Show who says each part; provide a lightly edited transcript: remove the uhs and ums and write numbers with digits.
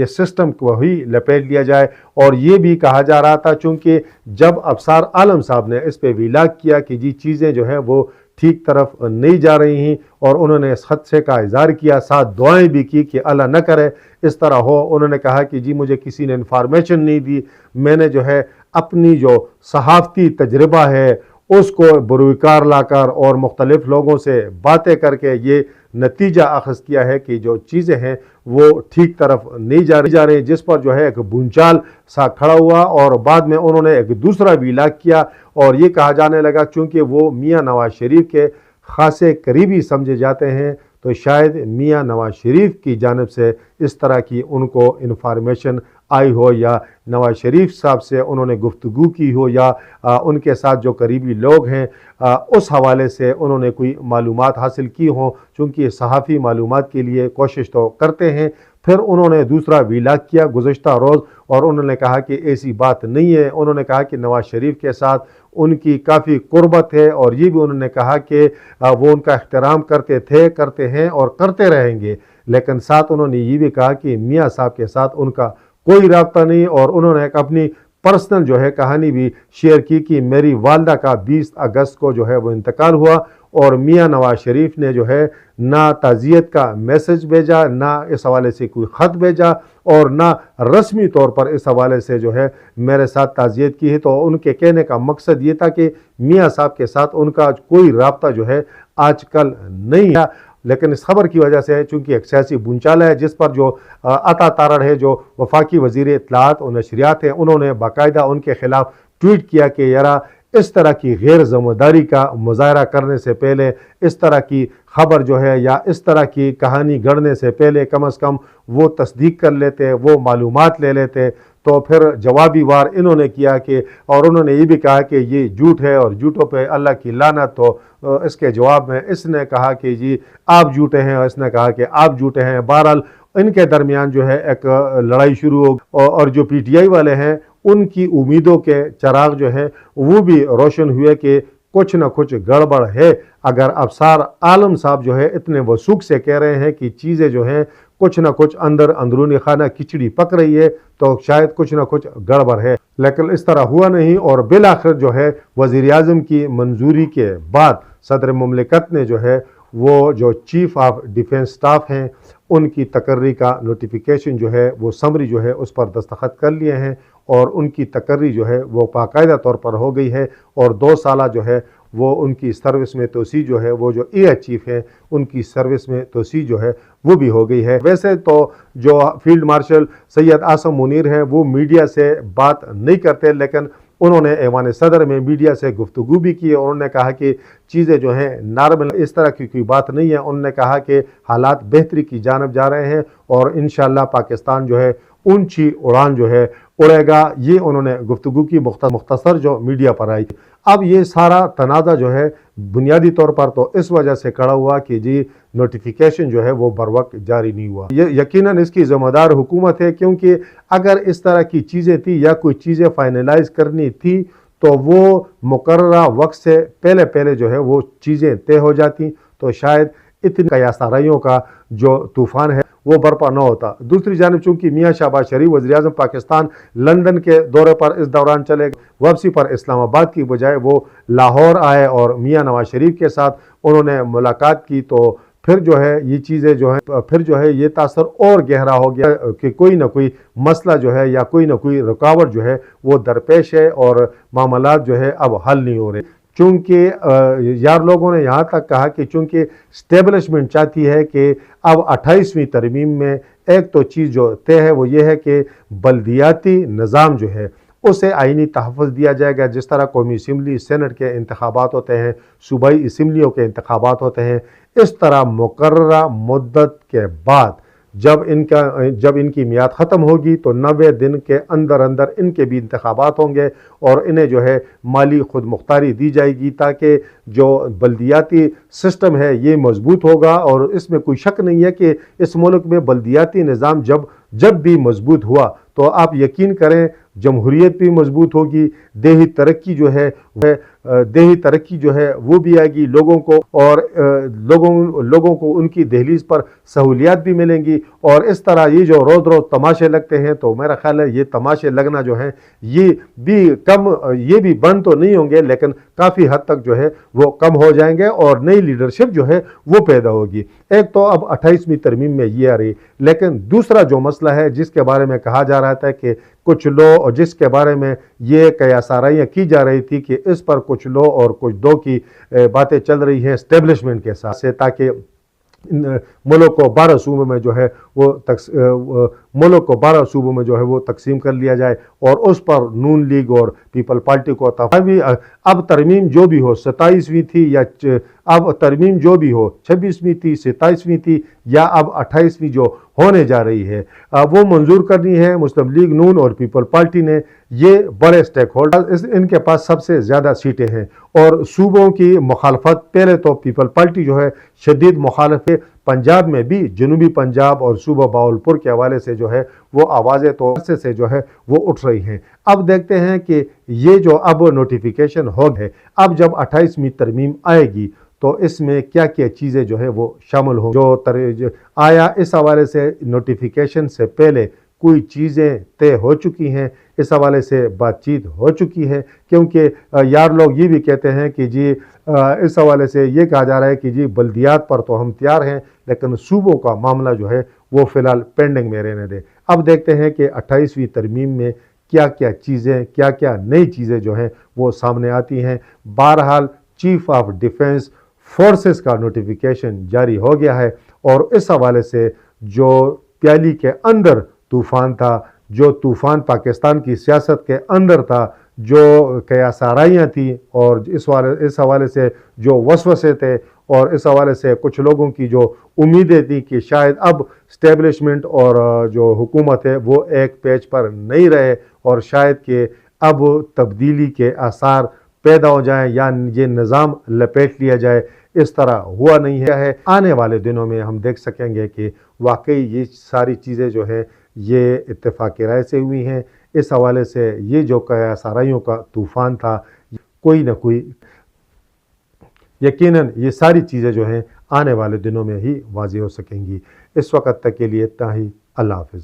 Speaker 1: یہ سسٹم کو ہی لپیٹ لیا جائے۔ اور یہ بھی کہا جا رہا تھا چونکہ جب ابصار عالم صاحب نے اس پہ ویلاگ کیا کہ جی چیزیں جو ہیں وہ ٹھیک طرف نہیں جا رہی ہیں، اور انہوں نے اس خدشے کا اظہار کیا، ساتھ دعائیں بھی کی کہ اللہ نہ کرے اس طرح ہو۔ انہوں نے کہا کہ جی مجھے کسی نے انفارمیشن نہیں دی، میں نے جو ہے اپنی جو صحافتی تجربہ ہے اس کو بروئے لا کر اور مختلف لوگوں سے باتیں کر کے یہ نتیجہ اخذ کیا ہے کہ جو چیزیں ہیں وہ ٹھیک طرف نہیں جا رہی، جس پر جو ہے ایک بھونچال سا کھڑا ہوا۔ اور بعد میں انہوں نے ایک دوسرا بھی ویلاگ کیا اور یہ کہا جانے لگا چونکہ وہ میاں نواز شریف کے خاصے قریبی سمجھے جاتے ہیں تو شاید میاں نواز شریف کی جانب سے اس طرح کی ان کو انفارمیشن آئی ہو، یا نواز شریف صاحب سے انہوں نے گفتگو کی ہو، یا ان کے ساتھ جو قریبی لوگ ہیں اس حوالے سے انہوں نے کوئی معلومات حاصل کی ہوں، چونکہ صحافی معلومات کے لیے کوشش تو کرتے ہیں۔ پھر انہوں نے دوسرا ویلاگ کیا گزشتہ روز اور انہوں نے کہا کہ ایسی بات نہیں ہے۔ انہوں نے کہا کہ نواز شریف کے ساتھ ان کی کافی قربت ہے، اور یہ بھی انہوں نے کہا کہ وہ ان کا احترام کرتے تھے، کرتے ہیں اور کرتے رہیں گے، لیکن ساتھ انہوں نے یہ بھی کہا کہ میاں صاحب کے ساتھ ان کا کوئی رابطہ نہیں۔ اور انہوں نے ایک اپنی پرسنل جو ہے کہانی بھی شیئر کی کہ میری والدہ کا 20 اگست کو جو ہے وہ انتقال ہوا، اور میاں نواز شریف نے جو ہے نہ تعزیت کا میسج بھیجا، نہ اس حوالے سے کوئی خط بھیجا، اور نہ رسمی طور پر اس حوالے سے جو ہے میرے ساتھ تعزیت کی ہے۔ تو ان کے کہنے کا مقصد یہ تھا کہ میاں صاحب کے ساتھ ان کا کوئی رابطہ جو ہے آج کل نہیں ہے، لیکن اس خبر کی وجہ سے چونکہ ایک سیاسی بھونچال ہے جس پر جو عطا تارڑ ہے جو وفاقی وزیر اطلاعات و نشریات ہیں، انہوں نے باقاعدہ ان کے خلاف ٹویٹ کیا کہ یارا اس طرح کی غیر ذمہ داری کا مظاہرہ کرنے سے پہلے، اس طرح کی خبر جو ہے یا اس طرح کی کہانی گڑھنے سے پہلے کم از کم وہ تصدیق کر لیتے، وہ معلومات لے لیتے۔ تو پھر جوابی وار انہوں نے کیا کہ، اور انہوں نے یہ بھی کہا کہ یہ جھوٹ ہے اور جھوٹوں پہ اللہ کی لعنت۔ تو اس کے جواب میں اس نے کہا کہ جی آپ جھوٹے ہیں، اور اس نے کہا کہ آپ جھوٹے ہیں۔ بہرحال ان کے درمیان جو ہے ایک لڑائی شروع ہو، اور جو پی ٹی آئی والے ہیں ان کی امیدوں کے چراغ جو ہے وہ بھی روشن ہوئے کہ کچھ نہ کچھ گڑبڑ ہے۔ اگر ابصار عالم صاحب جو ہے اتنے وثوق سے کہہ رہے ہیں کہ چیزیں جو ہیں کچھ نہ کچھ اندرونی خانہ کھچڑی پک رہی ہے، تو شاید کچھ نہ کچھ گڑبڑ ہے، لیکن اس طرح ہوا نہیں۔ اور بالآخر جو ہے وزیر اعظم کی منظوری کے بعد صدر مملکت نے جو ہے وہ جو چیف آف ڈیفنس سٹاف ہیں ان کی تقرری کا نوٹیفیکیشن جو ہے وہ سمری جو ہے اس پر دستخط کر لیے ہیں، اور ان کی تقرری جو ہے وہ باقاعدہ طور پر ہو گئی ہے، اور 2 سالہ جو ہے وہ ان کی سروس میں توسیع جو ہے، وہ جو اے ایچ چیف ہیں ان کی سروس میں توسیع جو ہے وہ بھی ہو گئی ہے۔ ویسے تو جو فیلڈ مارشل سید عاصم منیر ہیں وہ میڈیا سے بات نہیں کرتے، لیکن انہوں نے ایوان صدر میں میڈیا سے گفتگو بھی کی، اور انہوں نے کہا کہ چیزیں جو ہیں نارمل، اس طرح کی کوئی بات نہیں ہے۔ انہوں نے کہا کہ حالات بہتری کی جانب جا رہے ہیں، اور انشاءاللہ پاکستان جو ہے اونچی اڑان جو ہے اڑے گا۔ یہ انہوں نے گفتگو کی مختصر جو میڈیا پر آئی۔ اب یہ سارا تنازع جو ہے بنیادی طور پر تو اس وجہ سے کھڑا ہوا کہ جی نوٹیفیکیشن جو ہے وہ بروقت جاری نہیں ہوا۔ یہ یقیناً اس کی ذمہ دار حکومت ہے، کیونکہ اگر اس طرح کی چیزیں تھی یا کوئی چیزیں فائنلائز کرنی تھی تو وہ مقررہ وقت سے پہلے جو ہے وہ چیزیں طے ہو جاتی، تو شاید اتنی یاساریوں کا جو طوفان ہے وہ برپا نہ ہوتا۔ دوسری جانب چونکہ میاں شہباز شریف وزیر اعظم پاکستان لندن کے دورے پر اس دوران چلے گئے، واپسی پر اسلام آباد کی بجائے وہ لاہور آئے اور میاں نواز شریف کے ساتھ انہوں نے ملاقات کی، تو پھر جو ہے یہ چیزیں جو ہیں پھر جو ہے یہ تاثر اور گہرا ہو گیا کہ کوئی نہ کوئی مسئلہ جو ہے یا کوئی نہ کوئی رکاوٹ جو ہے وہ درپیش ہے، اور معاملات جو ہے اب حل نہیں ہو رہے۔ چونکہ یار لوگوں نے یہاں تک کہا کہ چونکہ اسٹیبلشمنٹ چاہتی ہے کہ اب 28ویں ترمیم میں ایک تو چیز جو طے ہے وہ یہ ہے کہ بلدیاتی نظام جو ہے اسے آئینی تحفظ دیا جائے گا۔ جس طرح قومی اسمبلی سینٹ کے انتخابات ہوتے ہیں، صوبائی اسمبلیوں کے انتخابات ہوتے ہیں، اس طرح مقررہ مدت کے بعد جب ان کی میعاد ختم ہوگی تو 90 دن کے اندر ان کے بھی انتخابات ہوں گے، اور انہیں جو ہے مالی خود مختاری دی جائے گی تاکہ جو بلدیاتی سسٹم ہے یہ مضبوط ہوگا۔ اور اس میں کوئی شک نہیں ہے کہ اس ملک میں بلدیاتی نظام جب بھی مضبوط ہوا تو آپ یقین کریں جمہوریت بھی مضبوط ہوگی، دیہی ترقی جو ہے وہ بھی آئے گی لوگوں کو، اور لوگوں کو ان کی دہلیز پر سہولیات بھی ملیں گی۔ اور اس طرح یہ جو روز روز تماشے لگتے ہیں، تو میرا خیال ہے یہ تماشے لگنا جو ہے یہ بھی بند تو نہیں ہوں گے، لیکن کافی حد تک جو ہے وہ کم ہو جائیں گے، اور نئی لیڈرشپ جو ہے وہ پیدا ہوگی۔ ایک تو اب 28ویں ترمیم میں یہ آ رہی، لیکن دوسرا جو مسئلہ ہے جس کے بارے میں کہا جا رہا تھا کہ کچھ لو، اور جس کے بارے میں یہ قیاس آرائیاں کی جا رہی تھی کہ اس پر کچھ لو اور کچھ دو کی باتیں چل رہی ہیں اسٹیبلشمنٹ کے ساتھ سے، تاکہ ملک کو 12 صوبوں میں جو ہے وہ تقسیم کر لیا جائے، اور اس پر نون لیگ اور پیپل پارٹی کو اب ترمیم جو بھی ہو 27ویں تھی یا اب ترمیم جو بھی ہو 26ویں تھی 27ویں تھی یا اب 28ویں جو ہونے جا رہی ہے، وہ منظور کرنی ہے مسلم لیگ نون اور پیپل پارٹی نے۔ یہ بڑے سٹیک ہولڈر، ان کے پاس سب سے زیادہ سیٹیں ہیں، اور صوبوں کی مخالفت پہلے تو پیپل پارٹی جو ہے شدید مخالف ہے، پنجاب میں بھی جنوبی پنجاب اور صوبہ باولپور کے حوالے سے جو ہے وہ آوازیں تو سے جو ہے وہ اٹھ رہی ہیں۔ اب دیکھتے ہیں کہ یہ جو اب نوٹیفیکیشن ہو گئے، اب جب 28ویں ترمیم آئے گی تو اس میں کیا کیا چیزیں جو ہے وہ شامل ہوں، آیا اس حوالے سے نوٹیفیکیشن سے پہلے کوئی چیزیں طے ہو چکی ہیں، اس حوالے سے بات چیت ہو چکی ہے، کیونکہ یار لوگ یہ بھی کہتے ہیں کہ جی اس حوالے سے یہ کہا جا رہا ہے کہ جی بلدیات پر تو ہم تیار ہیں، لیکن صوبوں کا معاملہ جو ہے وہ فی الحال پینڈنگ میں رہنے دیں۔ اب دیکھتے ہیں کہ 28ویں ترمیم میں کیا کیا چیزیں، کیا کیا نئی چیزیں جو ہیں وہ سامنے آتی ہیں۔ بہرحال چیف آف ڈیفنس فورسز کا نوٹیفیکیشن جاری ہو گیا ہے، اور اس حوالے سے جو پیالی کے اندر طوفان تھا، جو طوفان پاکستان کی سیاست کے اندر تھا، جو قیاس آرائیاں تھیں، اور اس حوالے سے جو وسوسے تھے، اور اس حوالے سے کچھ لوگوں کی جو امیدیں تھیں کہ شاید اب اسٹیبلشمنٹ اور جو حکومت ہے وہ ایک پیج پر نہیں رہے، اور شاید کہ اب تبدیلی کے آثار پیدا ہو جائیں یا یہ نظام لپیٹ لیا جائے، اس طرح ہوا نہیں ہے۔ آنے والے دنوں میں ہم دیکھ سکیں گے کہ واقعی یہ ساری چیزیں جو ہے یہ اتفاق رائے سے ہوئی ہیں۔ اس حوالے سے یہ جو قیاس آرائیوں کا طوفان تھا، کوئی نہ کوئی یقیناً یہ ساری چیزیں جو ہیں آنے والے دنوں میں ہی واضح ہو سکیں گی۔ اس وقت تک کے لیے اتنا ہی، اللہ حافظ۔